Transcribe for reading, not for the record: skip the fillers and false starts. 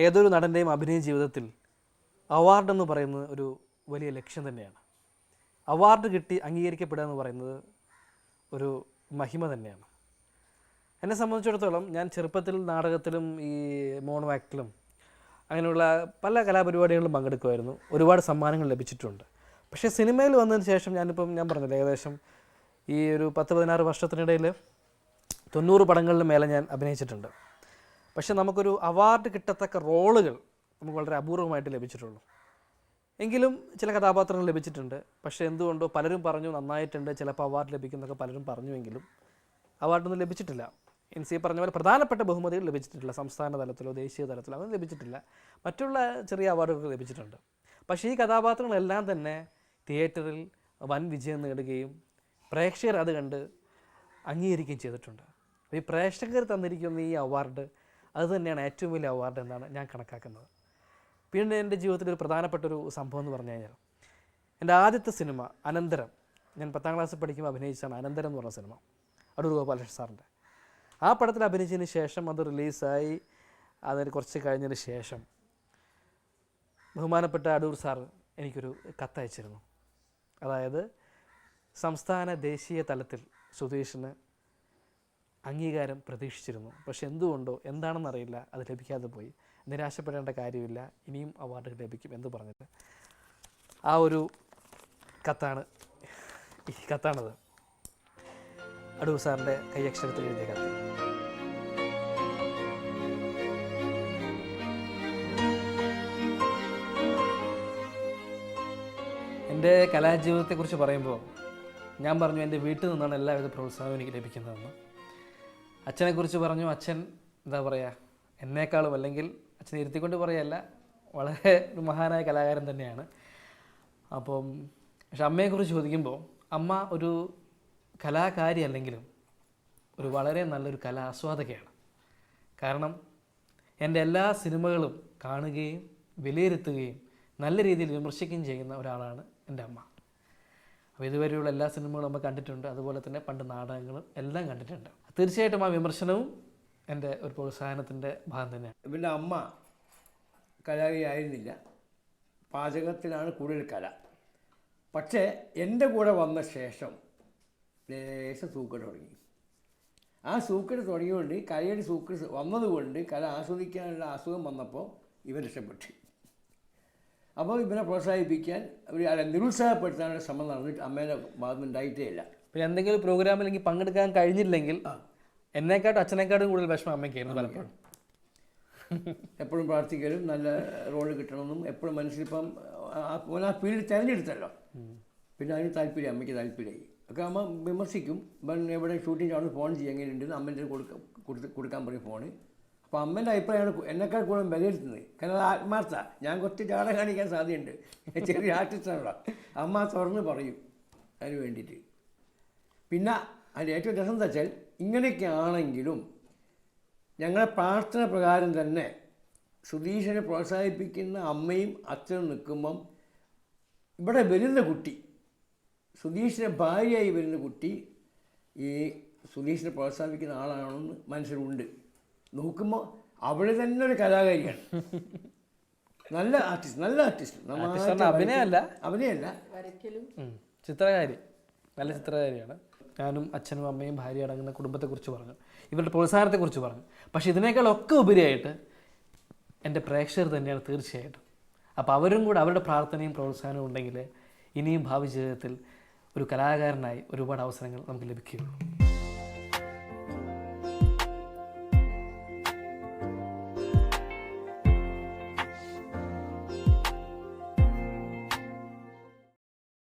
ഏതൊരു നടൻ്റെയും അഭിനയ ജീവിതത്തിൽ അവാർഡെന്ന് പറയുന്നത് ഒരു വലിയ ലക്ഷ്യം തന്നെയാണ്. അവാർഡ് കിട്ടി അംഗീകരിക്കപ്പെടുക എന്ന് പറയുന്നത് ഒരു മഹിമ തന്നെയാണ്. എന്നെ സംബന്ധിച്ചിടത്തോളം ഞാൻ ചെറുപ്പത്തിൽ നാടകത്തിലും ഈ മോണോ ആക്ടിലും അങ്ങനെയുള്ള പല കലാപരിപാടികളിലും പങ്കെടുക്കുമായിരുന്നു. ഒരുപാട് സമ്മാനങ്ങൾ ലഭിച്ചിട്ടുണ്ട്. പക്ഷേ സിനിമയിൽ വന്നതിന് ശേഷം ഞാൻ പറഞ്ഞില്ല, ഏകദേശം ഈ ഒരു 10-16 വർഷത്തിനിടയിൽ 90 പടങ്ങളിലും മേലെ ഞാൻ അഭിനയിച്ചിട്ടുണ്ട്. പക്ഷേ നമുക്കൊരു അവാർഡ് കിട്ടത്തക്ക റോളുകൾ നമുക്ക് വളരെ അപൂർവമായിട്ട് ലഭിച്ചിട്ടുള്ളൂ. എങ്കിലും ചില കഥാപാത്രങ്ങൾ ലഭിച്ചിട്ടുണ്ട്. പക്ഷേ എന്തുകൊണ്ടോ പലരും പറഞ്ഞു നന്നായിട്ടുണ്ട്, ചിലപ്പോൾ അവാർഡ് ലഭിക്കുന്നതൊക്കെ പലരും പറഞ്ഞുവെങ്കിലും അവാർഡൊന്നും ലഭിച്ചിട്ടില്ല. സി പറഞ്ഞ പോലെ പ്രധാനപ്പെട്ട ബഹുമതികൾ ലഭിച്ചിട്ടില്ല. സംസ്ഥാന തലത്തിലോ ദേശീയ തലത്തിലോ അതൊന്നും ലഭിച്ചിട്ടില്ല. മറ്റുള്ള ചെറിയ അവാർഡുകൾ ലഭിച്ചിട്ടുണ്ട്. പക്ഷേ ഈ കഥാപാത്രങ്ങളെല്ലാം തന്നെ തിയേറ്ററിൽ വൻ വിജയം നേടുകയും പ്രേക്ഷകർ അത് കണ്ട് അംഗീകരിക്കുകയും ചെയ്തിട്ടുണ്ട്. ഈ പ്രേക്ഷകർ തന്നിരിക്കുന്ന ഈ അവാർഡ് അത് തന്നെയാണ് ഏറ്റവും വലിയ അവാർഡ് എന്നാണ് ഞാൻ കണക്കാക്കുന്നത്. പിന്നെ എൻ്റെ ജീവിതത്തിലൊരു പ്രധാനപ്പെട്ടൊരു സംഭവം എന്ന് പറഞ്ഞു കഴിഞ്ഞാൽ എൻ്റെ ആദ്യത്തെ സിനിമ അനന്തരം, ഞാൻ 10ാം ക്ലാസ്സിൽ പഠിക്കുമ്പോൾ അഭിനയിച്ചാണ് അനന്തരം എന്ന് പറഞ്ഞ സിനിമ, അടൂർ ഗോപാലകൃഷ്ണൻ സാറിൻ്റെ. ആ പടത്തിൽ അഭിനയിച്ചതിന് ശേഷം അത് റിലീസായി അതിന് കുറച്ച് കഴിഞ്ഞതിന് ശേഷം ബഹുമാനപ്പെട്ട അടൂർ സാർ എനിക്കൊരു കത്തയച്ചിരുന്നു. അതായത് സംസ്ഥാന ദേശീയ തലത്തിൽ സുധീഷിന് അംഗീകാരം പ്രതീക്ഷിച്ചിരുന്നു. പക്ഷെ എന്തുകൊണ്ടോ എന്താണെന്നറിയില്ല അത് ലഭിക്കാതെ പോയി. നിരാശപ്പെടേണ്ട കാര്യമില്ല, ഇനിയും അവാർഡ് ലഭിക്കും എന്ന് പറഞ്ഞിട്ട് ആ ഒരു കത്താണത്. അടൂർ സാറിൻ്റെ കൈയക്ഷരത്തിൽ എഴുതിയ കത്ത്. എൻ്റെ കലാജീവിതത്തെക്കുറിച്ച് പറയുമ്പോൾ ഞാൻ പറഞ്ഞു എൻ്റെ വീട്ടിൽ നിന്നാണ് എല്ലാവിധ പ്രോത്സാഹനവും എനിക്ക് ലഭിക്കുന്നതെന്ന്. അച്ഛനെക്കുറിച്ച് പറഞ്ഞു, അച്ഛൻ എന്താ പറയുക, എന്നേക്കാളും, അല്ലെങ്കിൽ അച്ഛനെ ഇരുത്തിക്കൊണ്ട് പറയല്ല, വളരെ ഒരു മഹാനായ കലാകാരൻ തന്നെയാണ്. അപ്പം പക്ഷെ അമ്മയെക്കുറിച്ച് ചോദിക്കുമ്പോൾ അമ്മ ഒരു കലാകാരി അല്ലെങ്കിലും ഒരു വളരെ നല്ലൊരു കലാ ആസ്വാദകയാണ്. കാരണം എൻ്റെ എല്ലാ സിനിമകളും കാണുകയും വിലയിരുത്തുകയും നല്ല രീതിയിൽ വിമർശിക്കുകയും ചെയ്യുന്ന ഒരാളാണ് എൻ്റെ അമ്മ. അപ്പോൾ ഇതുവരെയുള്ള എല്ലാ സിനിമകളും നമ്മൾ കണ്ടിട്ടുണ്ട്. അതുപോലെ തന്നെ പണ്ട് നാടകങ്ങളും എല്ലാം കണ്ടിട്ടുണ്ട്. തീർച്ചയായിട്ടും ആ വിമർശനവും എൻ്റെ ഒരു പ്രോത്സാഹനത്തിൻ്റെ ഭാഗം തന്നെയാണ്. ഇവൻ്റെ അമ്മ കലാകാരിയായിരുന്നില്ല, പാചകത്തിലാണ് കൂടുതൽ കല. പക്ഷേ എൻ്റെ കൂടെ വന്ന ശേഷം ലേശം സൂക്കേട് തുടങ്ങി. ആ സൂക്കേട് തുടങ്ങിയതുകൊണ്ട്, കലയുടെ സൂക്കേട് വന്നതുകൊണ്ട് കല ആസ്വദിക്കാനുള്ള അസുഖം വന്നപ്പോൾ ഇവൻ രക്ഷപ്പെട്ടു. അപ്പോൾ ഇവനെ പ്രോത്സാഹിപ്പിക്കാൻ നിരുത്സാഹപ്പെടുത്താനുള്ള ശ്രമം നടന്നിട്ട് അമ്മേൻ്റെ ഭാഗത്ത് ഉണ്ടായിട്ടേ ഇല്ല. പിന്നെ എന്തെങ്കിലും പ്രോഗ്രാമിലേക്ക് പങ്കെടുക്കാൻ കഴിഞ്ഞില്ലെങ്കിൽ എന്നെക്കാട്ടും അച്ഛനെക്കാട്ടും കൂടുതൽ വിഷമം അമ്മയ്ക്കായിരുന്നു പലപ്പോഴും. എപ്പോഴും പ്രാർത്ഥിക്കലും നല്ല റോള് കിട്ടണമെന്നും എപ്പോഴും മനസ്സിലിപ്പം ആ ഫീൽഡ് തിരഞ്ഞെടുത്തല്ലോ, പിന്നെ അതിന് താല്പര്യം, അമ്മയ്ക്ക് താല്പര്യമായി. ഒക്കെ അമ്മ വിമർശിക്കും. എവിടെ ഷൂട്ടിങ് അവിടെ ഫോൺ ചെയ്യാൻ എങ്ങനെയുണ്ടെന്ന് അമ്മേൻ്റെ കൊടുക്കാൻ പറയും ഫോണ്. അപ്പോൾ അമ്മേൻ്റെ അഭിപ്രായമാണ് എന്നെക്കാൾ കൂടുതൽ വിലയിരുത്തുന്നത്. കാരണം അത് ആത്മാർത്ഥ. ഞാൻ കുറച്ച് ജാട കാണിക്കാൻ സാധ്യതയുണ്ട്, ചെറിയ ആർട്ടിസ്റ്റാണല്ലോ. അമ്മ തുറന്ന് പറയും അതിന് വേണ്ടിയിട്ട്. പിന്നെ അതിൻ്റെ ഏറ്റവും രസം എന്താ വെച്ചാൽ, ഇങ്ങനെയൊക്കെ ആണെങ്കിലും ഞങ്ങളെ പ്രാർത്ഥന പ്രകാരം തന്നെ സുധീഷിനെ പ്രോത്സാഹിപ്പിക്കുന്ന അമ്മയും അച്ഛനും നിൽക്കുമ്പം ഇവിടെ വരുന്ന കുട്ടി, സുധീഷിൻ്റെ ഭാര്യയായി വരുന്ന കുട്ടി ഈ സുധീഷിനെ പ്രോത്സാഹിപ്പിക്കുന്ന ആളാണെന്ന് മനസ്സിലുണ്ട്. നോക്കുമ്പോൾ അവൾ തന്നെ ഒരു കലാകാരിയാണ്, നല്ല ആർട്ടിസ്റ്റ്. അഭിനയല്ല, ചിത്രകാരി, നല്ല ചിത്രകാരിയാണ്. ഞാനും അച്ഛനും അമ്മയും ഭാര്യ അടങ്ങുന്ന കുടുംബത്തെക്കുറിച്ച് പറഞ്ഞു, ഇവരുടെ പ്രോത്സാഹനത്തെക്കുറിച്ച് പറഞ്ഞു. പക്ഷേ ഇതിനേക്കാളൊക്കെ ഉപരിയായിട്ട് എൻ്റെ പ്രേക്ഷകർ തന്നെയാണ് തീർച്ചയായിട്ടും. അപ്പോൾ അവരും കൂടെ അവരുടെ പ്രാർത്ഥനയും പ്രോത്സാഹനവും ഉണ്ടെങ്കിൽ ഇനിയും ഭാവി ജീവിതത്തിൽ ഒരു കലാകാരനായി ഒരുപാട് അവസരങ്ങൾ നമുക്ക് ലഭിക്കുകയുള്ളൂ.